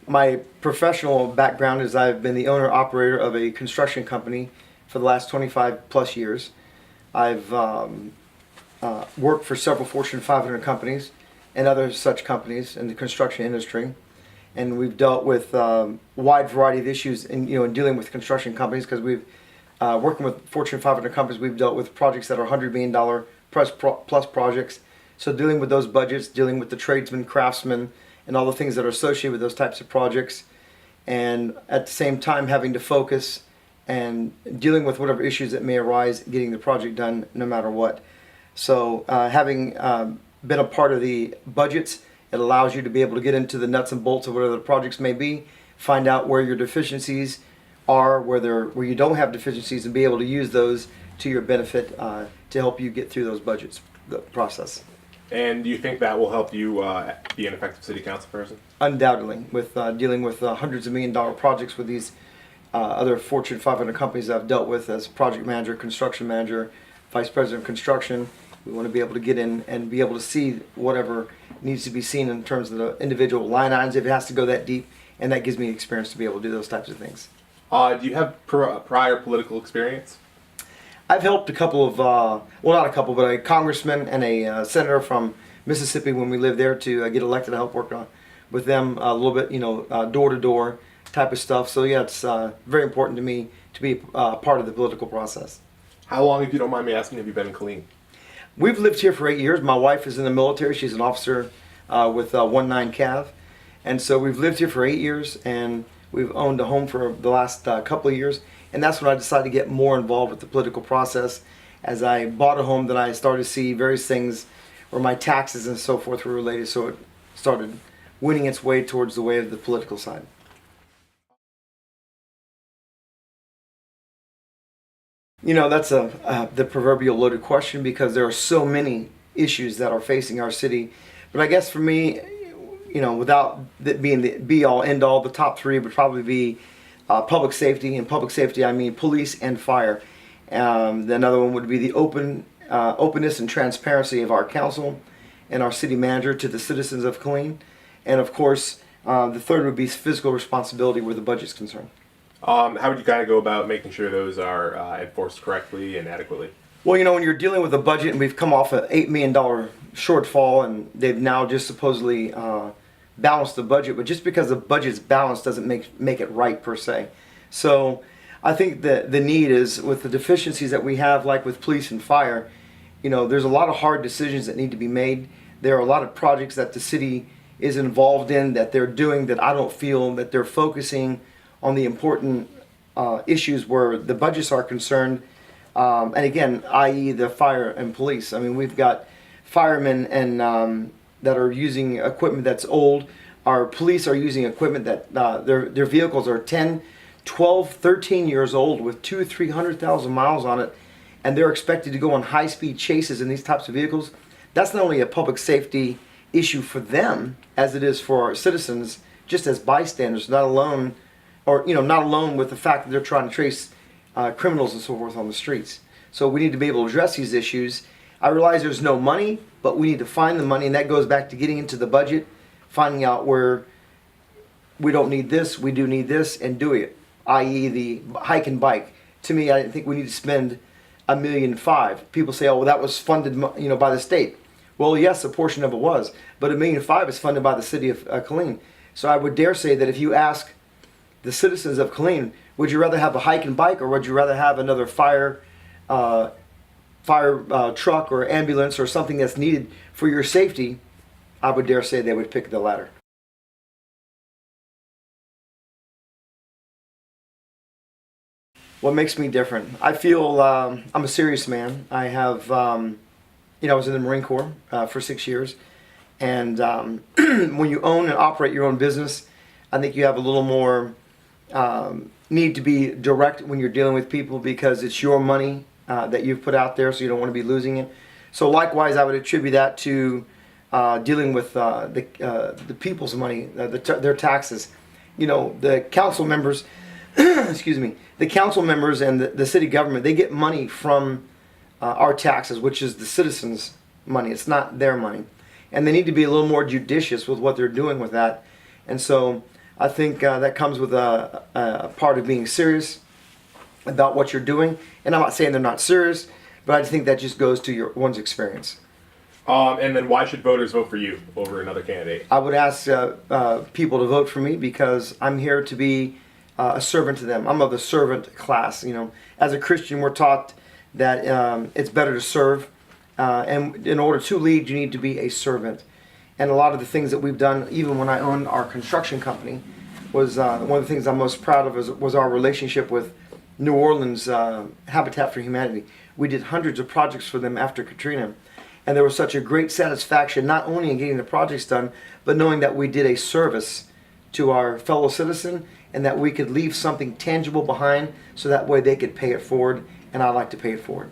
My professional background is I've been the owner-operator of a construction company for the last 25 plus years. I've worked for several Fortune 500 companies and other such companies in the construction industry. And we've dealt with a wide variety of issues in dealing with construction companies, because we've working with Fortune 500 companies, we've dealt with projects that are $100 million plus projects. So dealing with those budgets, dealing with the tradesmen, craftsmen, and all the things that are associated with those types of projects, and at the same time having to focus and dealing with whatever issues that may arise, getting the project done no matter what. So having been a part of the budgets, it allows you to be able to get into the nuts and bolts of whatever the projects may be, find out where your deficiencies are, where you don't have deficiencies, and be able to use those to your benefit to help you get through those budgets, the process. And do you think that will help you be an effective city council person? Undoubtedly, with dealing with hundreds of million-dollar projects with these other Fortune 500 companies that I've dealt with as project manager, construction manager, vice president of construction, we want to be able to get in and be able to see whatever needs to be seen in terms of the individual line items if it has to go that deep, and that gives me experience to be able to do those types of things. Do you have prior political experience? I've helped a couple of, well, not a couple, but a congressman and a senator from Mississippi when we lived there to get elected. I helped work with them a little bit, door-to-door type of stuff. So yeah, it's very important to me to be part of the political process. How long, if you don't mind me asking, have you been in Killeen? We've lived here for 8 years. My wife is in the military. She's an officer with 19 Cav. And so we've lived here for 8 years, and we've owned a home for the last couple of years. And that's when I decided to get more involved with the political process. As I bought a home, then I started to see various things where my taxes and so forth were related. So it started winning its way towards the way of the political side. That's the proverbial loaded question, because there are so many issues that are facing our city. But I guess for me, without that being the be-all, end-all, the top three would probably be public safety. And public safety, I mean police and fire. Another one would be the openness and transparency of our council and our city manager to the citizens of Killeen. And of course, the third would be fiscal responsibility where the budget's concerned. How would you kind of go about making sure those are enforced correctly and adequately? Well, when you're dealing with a budget, and we've come off an $8 million shortfall, and they've now just supposedly balanced the budget, but just because the budget's balanced doesn't make it right per se. So I think that the need is, with the deficiencies that we have, like with police and fire, there's a lot of hard decisions that need to be made. There are a lot of projects that the city is involved in that they're doing that I don't feel that they're focusing on the important issues where the budgets are concerned. And again, i.e. the fire and police. I mean, we've got firemen and that are using equipment that's old. Our police are using equipment that their vehicles are 10, 12, 13 years old with 200,000-300,000 miles on it, and they're expected to go on high-speed chases in these types of vehicles. That's not only a public safety issue for them as it is for our citizens, just as bystanders, not alone with the fact that they're trying to trace criminals and so forth on the streets. So we need to be able to address these issues. I realize there's no money, but we need to find the money, and that goes back to getting into the budget, finding out where we don't need this, we do need this, and doing it, i.e. the hike and bike. To me, I think we need to spend $1.5 million. People say, oh, well, that was funded by the state. Well, yes, a portion of it was, but $1.5 million is funded by the city of Killeen. So I would dare say that if you ask the citizens of Killeen, would you rather have a hike and bike, or would you rather have another fire truck or ambulance or something that's needed for your safety? I would dare say they would pick the latter. What makes me different? I feel I'm a serious man. I have, I was in the Marine Corps for 6 years, and when you own and operate your own business, I think you have a little more need to be direct when you're dealing with people, because it's your money that you've put out there, so you don't want to be losing it. So likewise, I would attribute that to dealing with the people's money, their taxes. The council members, excuse me, the council members and the city government, they get money from our taxes, which is the citizens' money. It's not their money. And they need to be a little more judicious with what they're doing with that. And so I think that comes with a part of being serious about what you're doing. And I'm not saying they're not serious, but I think that just goes to one's experience. And then why should voters vote for you over another candidate? I would ask people to vote for me because I'm here to be a servant to them. I'm of the servant class. You know, as a Christian, we're taught that it's better to serve, and in order to lead, you need to be a servant. And a lot of the things that we've done, even when I owned our construction company, was one of the things I'm most proud of was our relationship with New Orleans Habitat for Humanity. We did hundreds of projects for them after Katrina. And there was such a great satisfaction, not only in getting the projects done, but knowing that we did a service to our fellow citizen and that we could leave something tangible behind so that way they could pay it forward, and I'd like to pay it forward.